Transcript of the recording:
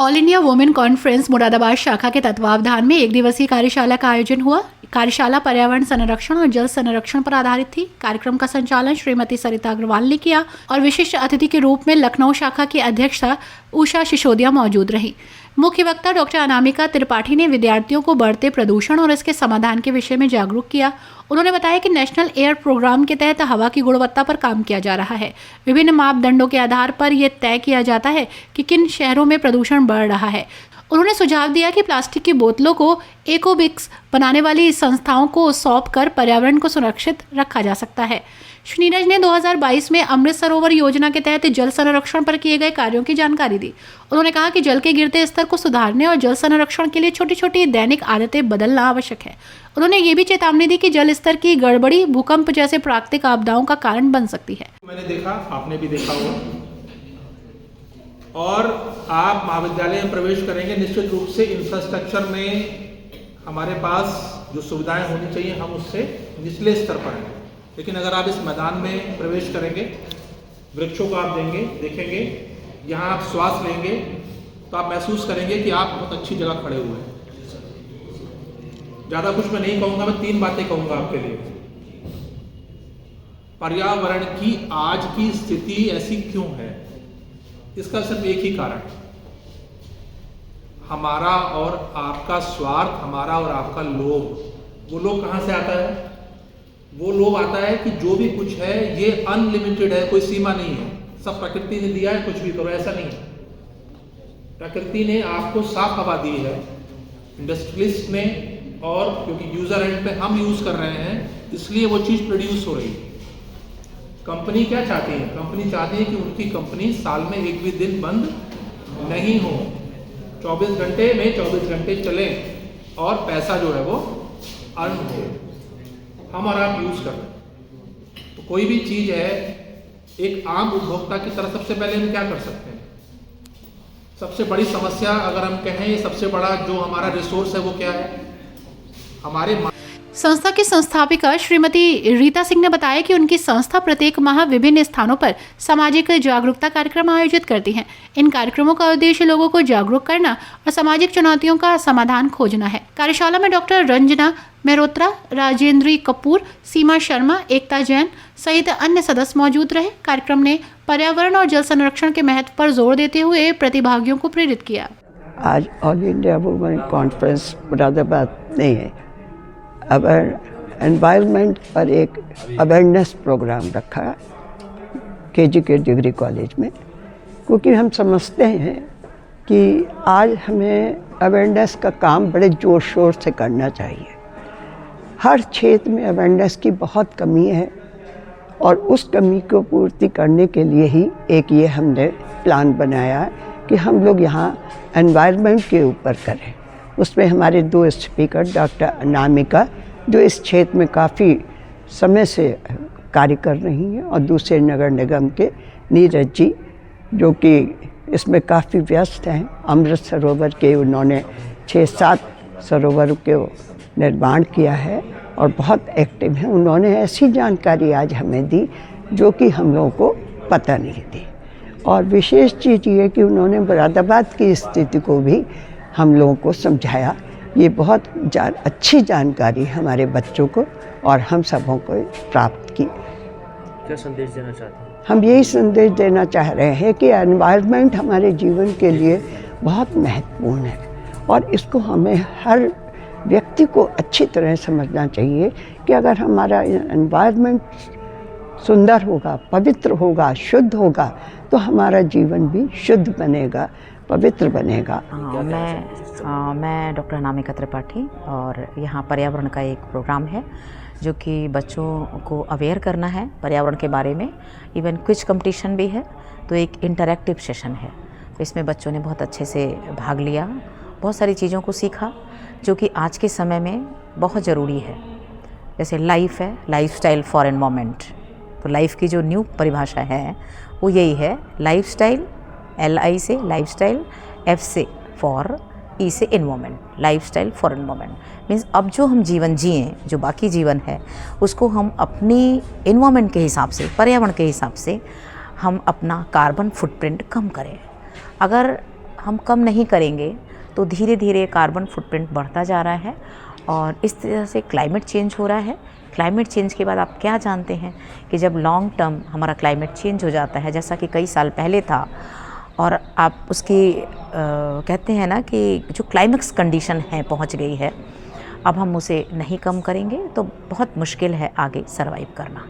All India women conference Moradabad शाखा के तत्वावधान में एक दिवसीय कार्यशाला का आयोजन हुआ। कार्यशाला पर्यावरण संरक्षण और जल संरक्षण पर आधारित थी। कार्यक्रम का संचालन श्रीमती सरिता अग्रवाल ने किया और विशिष्ट अतिथि के रूप में लखनऊ शाखा की अध्यक्षा उषा सिसोदिया मौजूद रही। मुख्य वक्ता डॉक्टर अनामिका त्रिपाठी ने विद्यार्थियों को बढ़ते प्रदूषण और इसके समाधान के विषय में जागरूक किया। उन्होंने बताया कि नेशनल एयर प्रोग्राम के तहत हवा की गुणवत्ता पर काम किया जा रहा है। विभिन्न मापदंडों के आधार पर यह तय किया जाता है कि किन शहरों में प्रदूषण बढ़ रहा है। उन्होंने सुझाव दिया कि प्लास्टिक की बोतलों को इकोबिक्स बनाने वाली संस्थाओं को सौंप कर पर्यावरण को सुरक्षित रखा जा सकता है। श्री नीरज ने 2022 में अमृत सरोवर योजना के तहत जल संरक्षण पर किए गए कार्यों की जानकारी दी। उन्होंने कहा कि जल के गिरते स्तर को सुधारने और जल संरक्षण के लिए छोटी छोटी दैनिक आदतें बदलना आवश्यक है। उन्होंने ये भी चेतावनी दी कि जल स्तर की गड़बड़ी भूकंप जैसे प्राकृतिक आपदाओं का कारण बन सकती है। मैंने देखा, आपने भी देखा होगा, और आप महाविद्यालय में प्रवेश करेंगे, निश्चित रूप से इंफ्रास्ट्रक्चर में हमारे पास जो सुविधाएं होनी चाहिए हम उससे निचले स्तर पर हैं। लेकिन अगर आप इस मैदान में प्रवेश करेंगे, वृक्षों को आप देखेंगे, यहाँ आप श्वास लेंगे तो आप महसूस करेंगे कि आप बहुत अच्छी जगह खड़े हुए हैं। ज़्यादा कुछ मैं नहीं कहूँगा, मैं 3 बातें कहूँगा आपके लिए। पर्यावरण की आज की स्थिति ऐसी क्यों है? इसका सिर्फ एक ही कारण, हमारा और आपका स्वार्थ, हमारा और आपका लोभ। वो लोभ कहाँ से आता है? वो लोभ आता है कि जो भी कुछ है ये अनलिमिटेड है, कोई सीमा नहीं है, सब प्रकृति ने दिया है, कुछ भी करो, ऐसा नहीं है। प्रकृति ने आपको साफ हवा दी है, इंडस्ट्रियलिस्ट ने, और क्योंकि यूजर एंड पे हम यूज कर रहे हैं इसलिए वो चीज प्रोड्यूस हो रही है। कंपनी क्या चाहती है? कंपनी चाहती है कि उनकी कंपनी साल में एक भी दिन बंद नहीं हो, 24 घंटे में 24 घंटे चले और पैसा जो है वो अर्न हो। हम और आप यूज कर रहे हैं तो कोई भी चीज है, एक आम उपभोक्ता की तरह सबसे पहले हम क्या कर सकते हैं? सबसे बड़ी समस्या अगर हम कहें, सबसे बड़ा जो हमारा रिसोर्स है वो क्या है? हमारे संस्था की संस्थापिका श्रीमती रीता सिंह ने बताया कि उनकी संस्था प्रत्येक माह विभिन्न स्थानों पर सामाजिक जागरूकता कार्यक्रम आयोजित करती है। इन कार्यक्रमों का उद्देश्य लोगों को जागरूक करना और सामाजिक चुनौतियों का समाधान खोजना है। कार्यशाला में डॉक्टर रंजना मेहरोत्रा, राजेंद्री कपूर, सीमा शर्मा, एकता जैन सहित अन्य सदस्य मौजूद रहे। कार्यक्रम ने पर्यावरण और जल संरक्षण के महत्व पर जोर देते हुए प्रतिभागियों को प्रेरित किया। आज all India women conference Moradabad ने एनवायरनमेंट पर एक अवेयरनेस प्रोग्राम रखा केजी के डिग्री कॉलेज में, क्योंकि हम समझते हैं कि आज हमें अवेयरनेस का काम बड़े जोर शोर से करना चाहिए। हर क्षेत्र में अवेयरनेस की बहुत कमी है और उस कमी को पूर्ति करने के लिए ही एक ये हमने प्लान बनाया है कि हम लोग यहाँ एनवायरनमेंट के ऊपर करें। उसमें हमारे 2 स्पीकर, डॉक्टर अनामिका जो इस क्षेत्र में काफ़ी समय से कार्य कर रही हैं, और दूसरे नगर निगम के नीरज जी जो कि इसमें काफ़ी व्यस्त हैं। अमृत सरोवर के उन्होंने 6-7 सरोवरों के निर्माण किया है और बहुत एक्टिव हैं। उन्होंने ऐसी जानकारी आज हमें दी जो कि हम लोगों को पता नहीं थी, और विशेष चीज़ ये कि उन्होंने मुरादाबाद की स्थिति को भी हम लोगों को समझाया। ये बहुत अच्छी जानकारी हमारे बच्चों को और हम सबों को प्राप्त की। क्या संदेश देना चाहते हैं? हम यही संदेश देना चाह रहे हैं कि एनवायरनमेंट हमारे जीवन के लिए बहुत महत्वपूर्ण है और इसको हमें हर व्यक्ति को अच्छी तरह समझना चाहिए कि अगर हमारा एनवायरनमेंट सुंदर होगा, पवित्र होगा, शुद्ध होगा तो हमारा जीवन भी शुद्ध बनेगा, पवित्र बनेगा। मैं डॉक्टर अनामिका त्रिपाठी, और यहाँ पर्यावरण का एक प्रोग्राम है जो कि बच्चों को अवेयर करना है पर्यावरण के बारे में। इवन क्विज कंपटीशन भी है, तो एक इंटरैक्टिव सेशन है। तो इसमें बच्चों ने बहुत अच्छे से भाग लिया, बहुत सारी चीज़ों को सीखा जो कि आज के समय में बहुत ज़रूरी है। जैसे लाइफ है, लाइफस्टाइल फॉर एनवायरनमेंट। तो लाइफ की जो न्यू परिभाषा है वो यही है, लाइफस्टाइल, LI से लाइफस्टाइल, F से फॉर, E से environment, lifestyle for environment. Means अब जो हम जीवन जिए, जो बाकी जीवन है उसको हम अपनी एनवायरनमेंट के हिसाब से, पर्यावरण के हिसाब से हम अपना कार्बन फुटप्रिंट कम करें। अगर हम कम नहीं करेंगे तो धीरे धीरे कार्बन फुटप्रिंट बढ़ता जा रहा है और इस तरह से क्लाइमेट चेंज हो रहा है। क्लाइमेट चेंज के बाद आप क्या जानते हैं कि जब लॉन्ग टर्म हमारा क्लाइमेट चेंज हो जाता है, जैसा कि कई साल पहले था, और आप उसकी कहते हैं ना कि जो क्लाइमेक्स कंडीशन है पहुंच गई है, अब हम उसे नहीं कम करेंगे तो बहुत मुश्किल है आगे सर्वाइव करना।